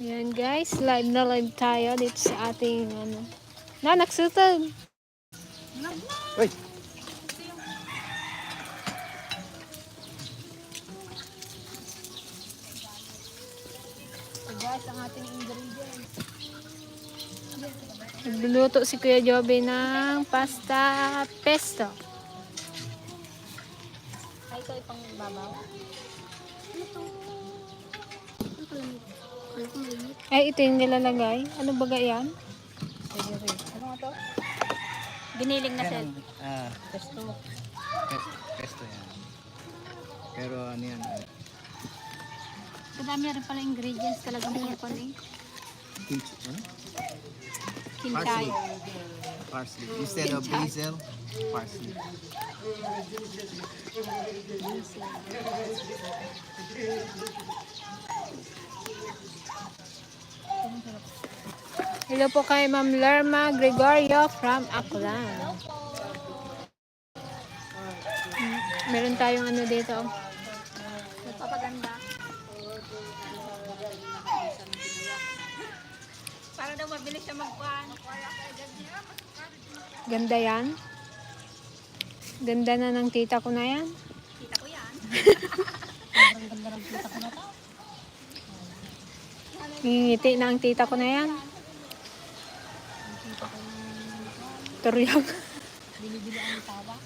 Yan guys, live na live tayo dito sa ating ano. Na, nagsutog. Uy! So guys, ang ating ingredients. Nagluluto si Kuya Joby ng pasta pesto. Ay, ito ipang babaw. Ano to? Ano palamig? Ano kung mainit? Ay, ito yung nilalagay. Ano baga yan? Pwede rin. Ano nga to? Biniling na set. Pesto. Pesto yan. Pero ano yan? Kadami na rin pala ingredients talagang purpon eh. Kimchi. Ano? Kinchay. Parsley. Instead of basil, parsley. Hello po kay Ma'am Lerma Gregorio from Aklan. Meron tayong ano dito. Nagpapaganda. Para daw mabilis siya magkuhan. Ganda yan. Ganda na ng tita ko na yan. Kita ko yan. Ngingiti na ang tita ko na yan. Turyang. Binibili ang tawa.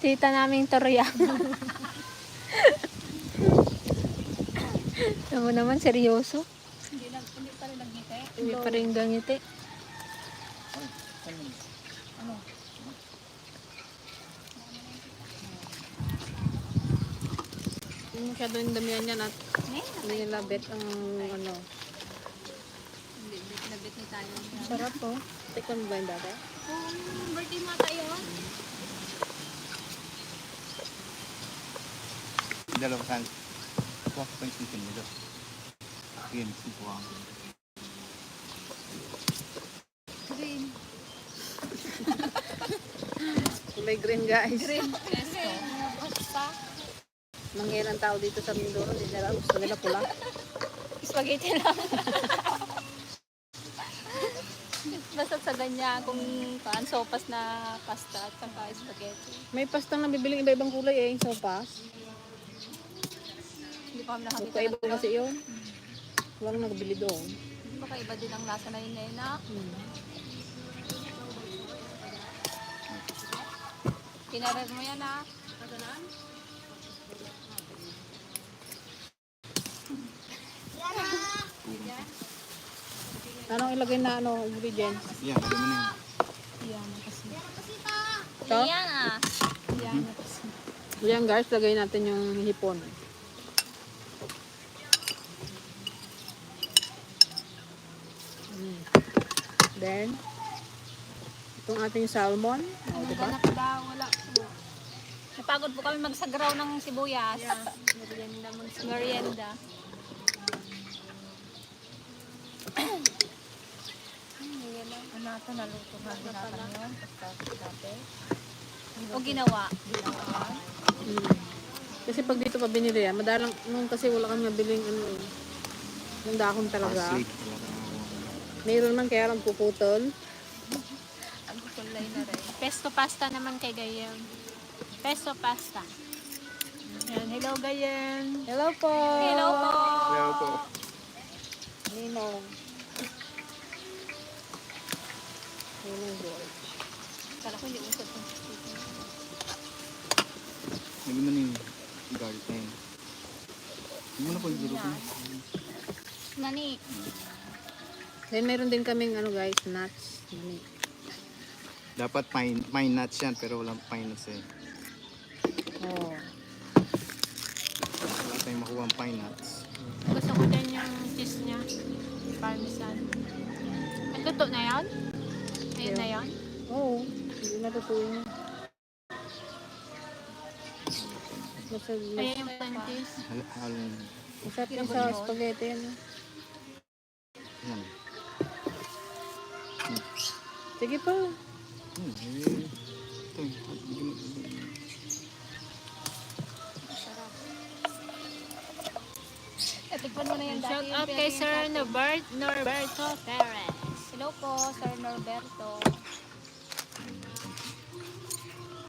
Tita naming turyang. Ano naman, seryoso? Hindi pa rin nagngiti. Hindi pa rin gangiti. Ano? Hindi masyado yung damihan yan at hindi nila bet ang ano. Nabit ni tayo. Sarap po. Tikon ba yung dati? Birthday mo tayo. Dalawa kan. Kuha ko pa yung chicken nito. Sige, mixin ko ang. Green. Kulay green guys. Green. Pesto. Basta. Mangyan ang tao dito sa Mindoro. Hindi nila gusto nila pula. Spaghetti lang. Basta sa ganyan kung paan sopas na pasta at saka spaghetti. May pastang nabibiling iba-ibang kulay eh. Sopas. Hindi pa kami nakakita Magkaiba ng kasi yun. Walang nagbili doon. baka iba din ang lasa na yun ngayon na. Tinarar mo yan ah. Anong ilagay na ano, ingredients? Yan, alam mo na yun. Yan kasi. Ito? Yan ah. Yan kasi. Yan guys, lagay natin yung hipon. Then, itong ating salmon. O, diba? Wala pa daw, wala po. Napagod po kami magsagraw ng sibuyas. Merienda mo sa Merienda. Ano ito, naluto na natin yun. Dati. O ginawa. Kasi pag dito pa binili yan, madalang, nung kasi wala kang nabiling ano eh. Yung dahon talaga. Parsley. Mayroon man kaya lang puputol. Ang kulay na rin. Pesto pasta naman kay Gayem. Pesto pasta. Yan, hello Gayen. Hello po. Hello po. Hello po. Ninong. Ninong George. Kala ko hindi usap yung Lagyan mo na yung garlic na yun. Hindi mo na po yung durog mo. Nani. Then meron din kaming ano guys, nuts. Dapat pine nuts yan, pero walang pine nuts eh. Oh. Wala tayong makuha ang pine nuts. Gusto ko din yung cheese niya. Parmesan. Ang tuto na yan? Ayun na yan? Oo. Hindi natutuyo. Ayun yung pantis. Halong Masarap yung sa spaghetti yan. yan. Sige pa. Ito. Ito Ipon mo na yan dati. Shout yung out kay pinaging Sir sa atin. Norberto Perez. Hello po, Sir Norberto.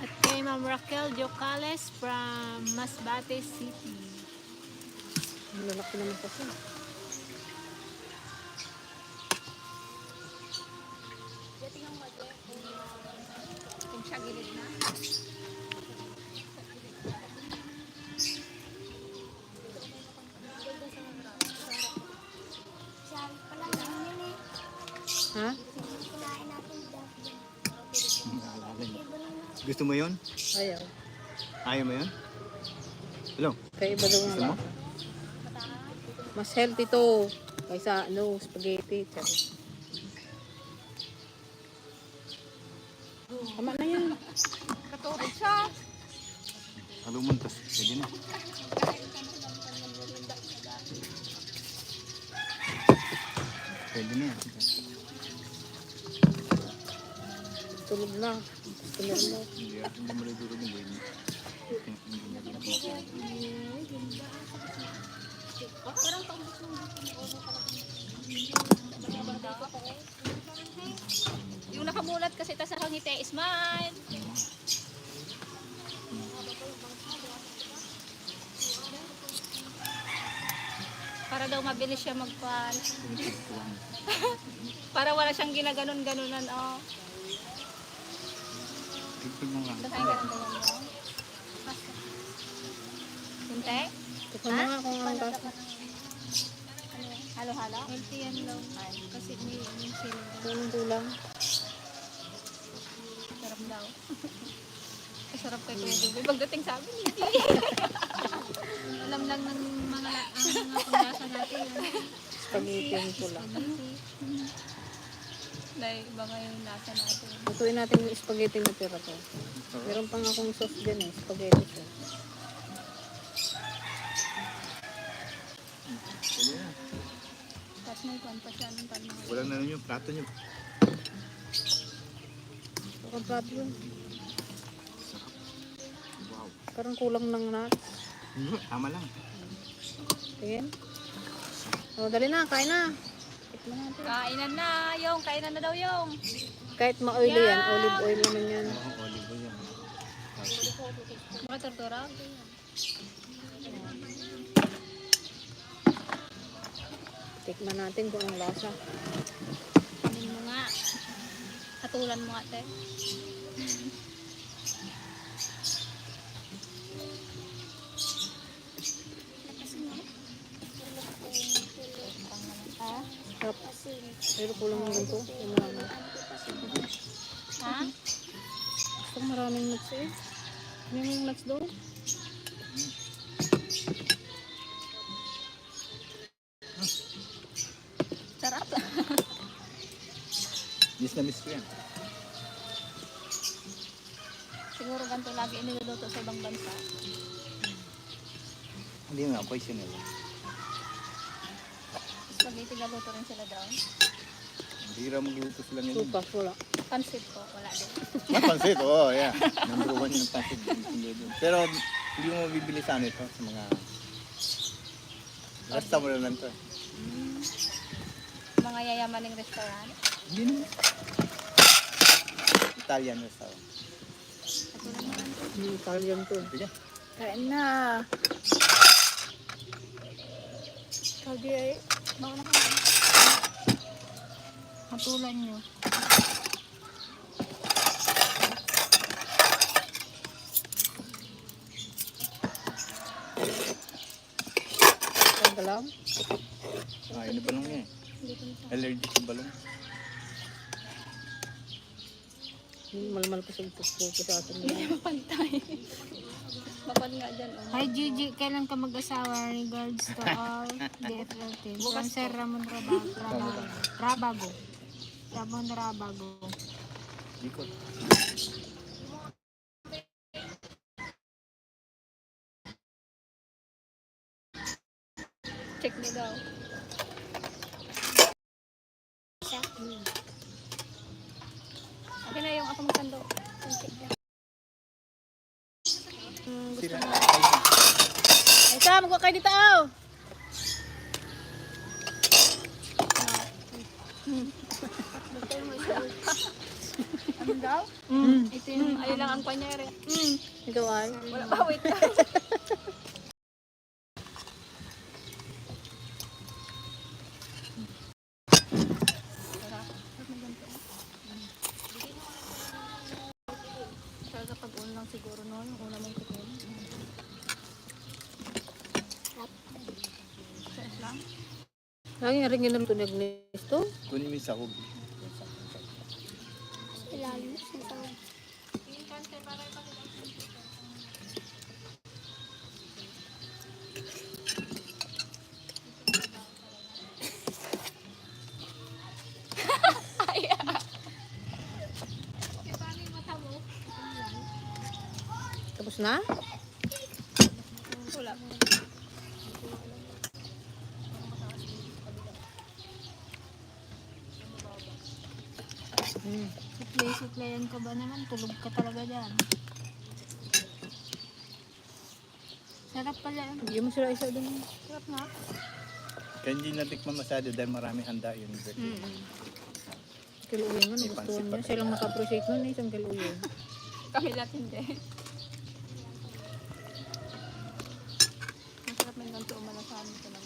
At kay Ma'am Raquel Jocales from Masbate City. Ang lalaki naman kasi. Kung siya gilid na. Ha? Naalala niyo. Gusto mo yun? Ayaw. Ayaw mo yun? Hello? Kaya iba daw nga Gusto mo? lang. Mas healthy to. Kaysa spaghetti. Tsaka. Tama na yan. Katulad siya. Alumuntas. Pwede na. Pwede na yan. Tulog na. Customer mo. Hindi mo rin duro ng buhay niya. Yung nakamulat kasi tas nakangiti, smile. Para daw mabilis siya magpal. Para wala siyang ginaganon-ganunan, oh. Tigpig mo nga. Basta yung ganon-ganon mo. Hinte? Tikman mo nga kung anong kaso. Halo-halo? Healthy yan daw. Kasi may sila. Anong kulang? Sarap daw. Sarap kay Kuya Juby. Pagdating sa amin, hindi. Alam lang ng mga panglasa natin. Spaghetti ang kulang. Dahil iba nga yung lasa natin. Lutuin natin yung spaghetti na tira to. Meron pang akong sauce dyan spaghetti sauce. Pwede na. Tapos may kwan pa siya ng tanong. Walang na rin yung plato niyo. Bakit plato yun? Wow. Parang kulang ng nuts. Tama lang. Tingin. O, dali na. Kain na. Tikman natin. Kainan na, yung. Kainan na daw yung. Kahit ma-oily yan. Olive oil naman yan. Oo, olive yan. Mga tortura. Tikman natin kung anong lasa. Kanin mo nga. Hatulan mo nga, te. Ha? Sarap. Pero kulang ng ganito. Yung marami. Ha? Gusto ko maraming nuts eh. Ano yung nuts doon? Sarap. Miss na miss ko yan. Siguro ganito lagi iniluluto sa ibang bansa. Hindi nga, poison nila. Spaghetti galuto rin sila daw. Hindi raw magluto sila ngayon. Supas, wala. Pansit po, wala din. Pansit, oo, yeah. Number one yung pansit. Pero hindi mo mabibili sa ito, sa mga restaurant lang to. Mga yayamaning restaurant. Hindi naman. Italian restaurant. Italian to. Sige. Kain na. Kagi ay. Bawa na kayo. Hatulan nyo. Galaw? Ano balong niya eh. Allergic sa balong. Malmal ko sa puso sa atin. Pantay. Bakon nga dyan. Oh. Hi Gigi, kailan ka mag-asawa? Regards to all DFL team. From Sir Ramon Rabago. Ramon Rabago. Ikot. Check niyo daw. Okay na yung ako magkando. Check niyo. Sila. Ay, sa, magwa kayo dito, oh! Lutay mo isa. Ano daw? Ito yung Ayun lang ang panyere. Ikaw ay? Wala pa, wait. Talaga pag una lang siguro noon, yung una mong tikim. Sarap lang. Lagi nga rin ginamit ni Agnes to. Kunin mo yung sahog. Ilalim sa tawag. Tapos na? Wala. Sukli-suklayan ka ba naman? Tulog ka talaga dyan. Sarap pala yun. Hindi mo sila isa doon. Sarap nga. Kaya hindi natikman masyado dahil maraming handa yun. Kiluyan mo, nagustuhan niya. Silang maka-appreciate nun, isang kiluyan. Kami lahat hindi. Masarap may ganito umalasan ito lang.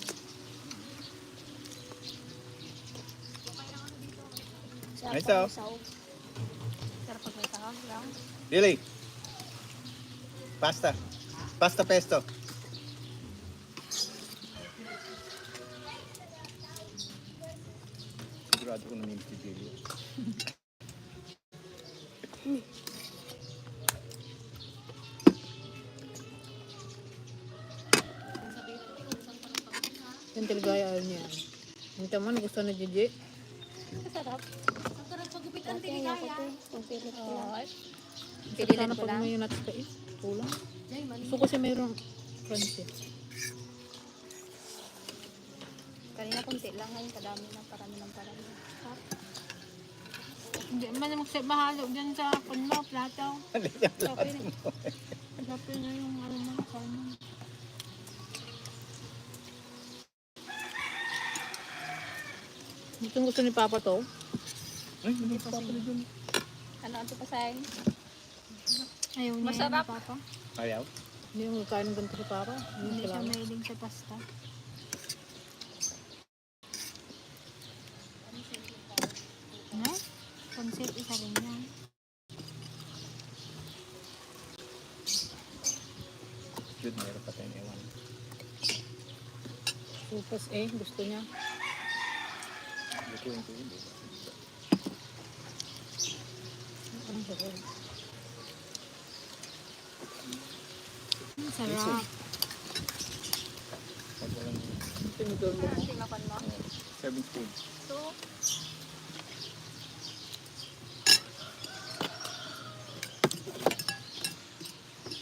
Sarap Ito. ang sahog. Sarap pag may sahag lang. Lily! Pasta. Pasta pesto. Sigurado ko na may Lily. Yung tilgaya ayaw niya. Yung tama, nagustuhan na Gigi. Masarap. Dati ang ako to. Kung pilit ko lang. Sana pag may nuts pa eh. Kulang. Gusto ko kasi mayroong crunchy. Kanina kunti lang, ngayon kadami ng parami ng parami. Hindi man magsabahalo dyan sa punlo, plato. Okay na. Sabi na yung ano mo, salmon. Gusto gusto ni Papa to. Ay, hindi pa pala dun. Ano ang tipasay? Ayaw niya Masarap. yan, Papa. Ayaw? Hindi mo kain ng ganito si Papa. Hindi siya Kailangan. mahilig sa pasta. Ano? Concept isa rin yan. Good, mayroon pa tayong ewan. Supas eh, gusto niya. Lutuin ko yun, diba? Ano siya ko? Sarap. Pag walang Tinutulog mo. Tinapan mo. 7 spoon. So,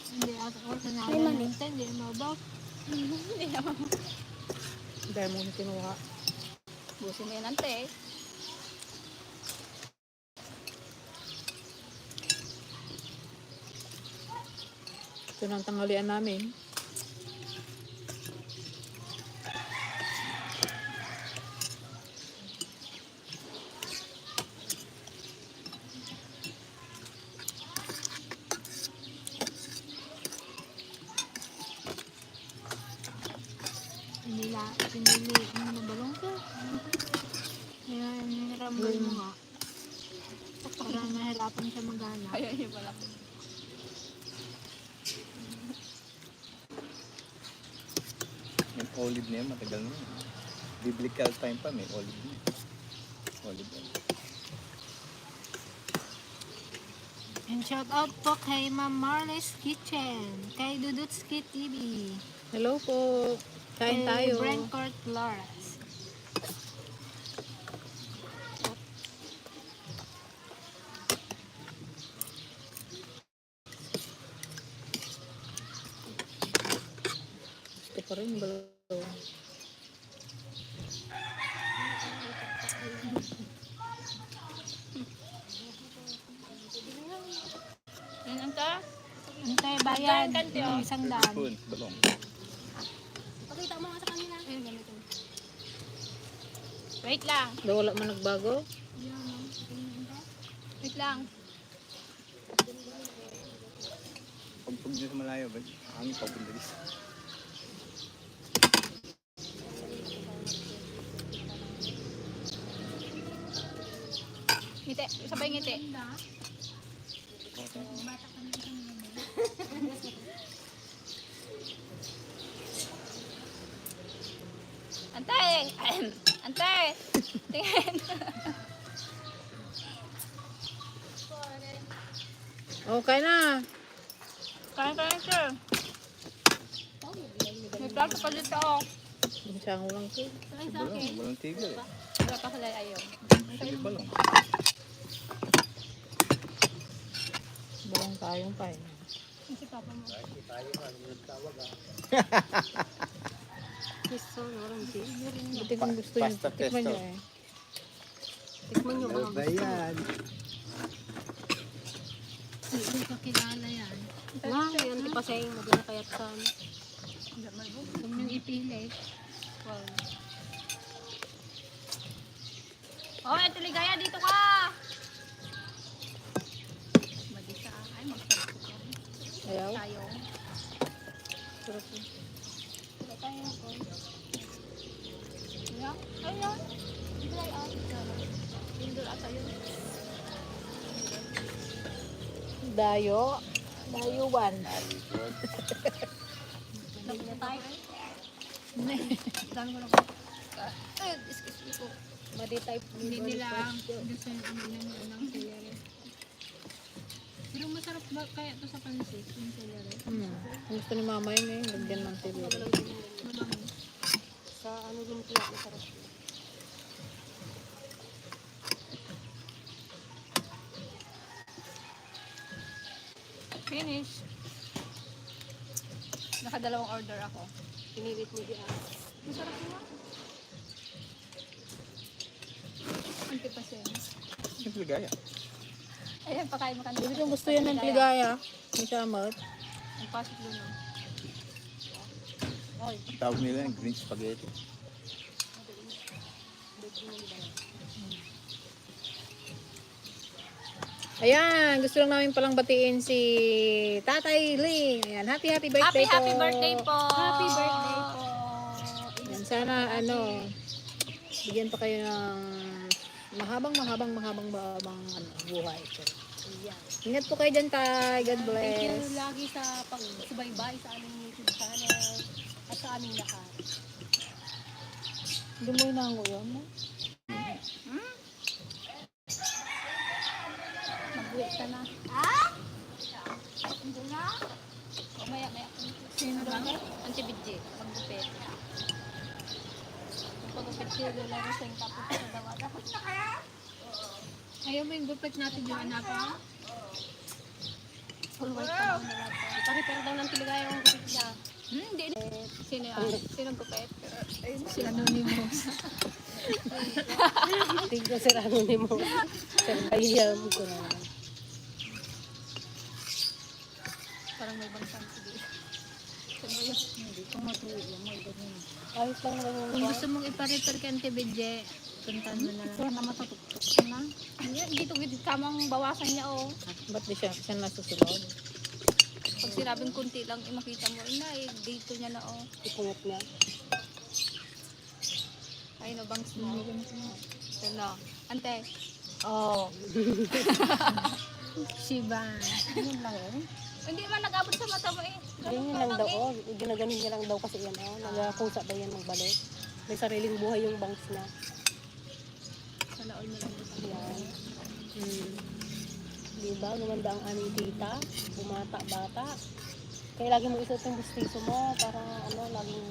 Hindi ako sa May nalala mani. minsan, hindi mabak. hindi naman. Dahil mo na kinuha. Busin mo yan ante. Ito na ang tanghalian namin. Pinili yung nabalong ko. Kaya niramal mo nga. Para mahirapan siya magana. Ayaw niyo pala. Yung olive na yun, matagal na yun. Biblical time pa, may olive na. Olive oil. And shout out po kay Ma'am Marley's Kitchen, kay Dudutski TV, Hello po. Kain kay tayo. Brentcourt Flores. Gusto pa rin balaw. Yan ante. Antay bayad, Kante, oh. isang 7 daan. spoon, balong. Pakita mo nga sa kanila. Ayun, ganito. Wait lang. Daw wala man nagbago. Wait lang. Pag dito sa malayo, ba? Hangin papunta dito. Ngiti. Sabay ngiti. Antay! Antay! Tingin! Okay na. Kain, sir. May plato pa dito. Isang lang ko. Walang tigil eh. Wala pa sila ayaw. Sige pa lang. Balang tayong pain. Si Papa mo. Buti kung gusto nyo. Pasta Tikman pesto. nyo eh. Tikman nyo mga gusto. yan? Hindi ko kilala yan. Nga, yan ipasayang mo din na kaya't saan. Huwag niyong ipilit. Wow. Oh, Ate Ligaya, dito ka! Madisa. Ay, magsarap ko. Ayaw. Tayo. Sarap yun. Wala tayo ako. Yeah. Ayan. Dry out. Indol ata yun. Dayo. Dayo 1. Dami na tayo. Dami ko na ko. Ay, excuse me po. Madi type. Hindi nila gusto yung ng celery. Pero masarap ba kaya to sa pansit, yung celery? Ang gusto ni mama yun eh. Lagyan ng tibiri. Madami. Sa ano din kaya masarap. Finish. Nakadalawang order ako. Pinilit mo di Masarap mo. Antipasen. Simple gaya. Ayan, pakain mo ka Hindi kung gusto yan ng ligaya. May samot. Ang pasok doon. Ang tawag nila yung green spaghetti. Ayan, gusto lang namin palang batiin si Tatay Ling. Ayan, happy birthday po. Happy birthday po! Happy birthday po! Ayan, sana bigyan pa kayo ng mahabang buhay. Ingat po kayo dyan, Tay. God Thank you bless. lagi sa pagsubaybay sa aming YouTube channel at sa aming lahat. Dumoy na ang uyan mo. Mag-uwi ka na. Hindi na? O maya. Sino ba? Antibidye. Pag-gupit. Pag-upit siya lang sa yung tapos sa dawa. Tapos na kaya? Ayaw mo yung gupit natin yung anak ko? Full white pa naman na lahat. Pare-pero daw ng tiligaya ang gupit niya. Hindi. Sino yan? Sino ang gupit? Sila anonymous. Tingko sir anonymous. Sir Bayam ko na. Parang may bangsang sige. Ayos lang naman Kung yung gusto mong ipa-repair ka antibidye, puntahan mo na lang. Sir, naman tutok na. Hindi, dito kamang bawasan niya oh. Ba't di siya nasusunod? Pag sinabing kunti lang, makita mo, dito niya na oh. Ipungat niya. Ay no, bangs mo. Ito na. Ante. Oo. Shiba. Yun lang eh. Hindi man nag-abot sa mata mo eh. Ganyan lang daw. Oh. Ginaganon niya lang daw kasi yan. Oh. Nagakusa daw yan magbalik. May sariling buhay yung bangs na. Sana all mo lang gusto. Yan. Diba? Gumanda ang aming tita. Bumata-bata. Kaya lagi mo isuot yung bustiso mo para laging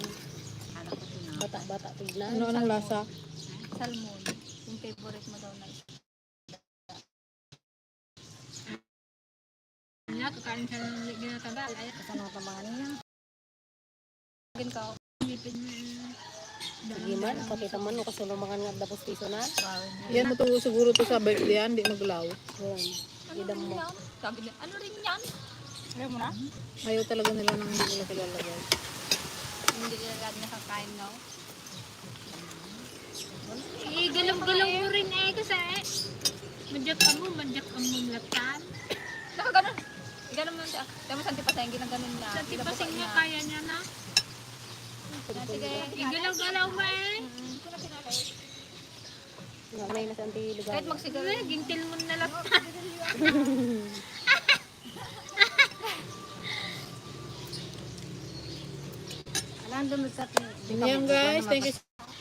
bata-bata tignan. Ano anong lasa? Salmon. Yung favorite mo daw na isa. Niya, kakain ka ng ginataba. Kasama ka mga niya. Gin ka. Lipid mo Sige man, pakita man no kasi lumangan nga da bustiso na. Yan mo to siguro to sa birthday yan, di maglaw. Yan. Idam mo. Sabi niya, ano rin yan? Ayaw mo na? Ayaw talaga nila nang hindi nila kilala guys. Hindi nila lagi nakakain, no? kasi. Manjak amo latan. Nakaganon. Iganon mo siya. Kaya mo santi pasayang ginaganon na. Sa tipasing niya kaya niya na. Sige. Igalaw-galaw mo eh. Nanay na sa anti lugar. Kahit magsigaw. Gintil mo na latan. Yan guys, thank you.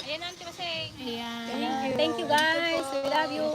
Ayan, Auntie Paseng. Ayan. Thank you guys. We love you.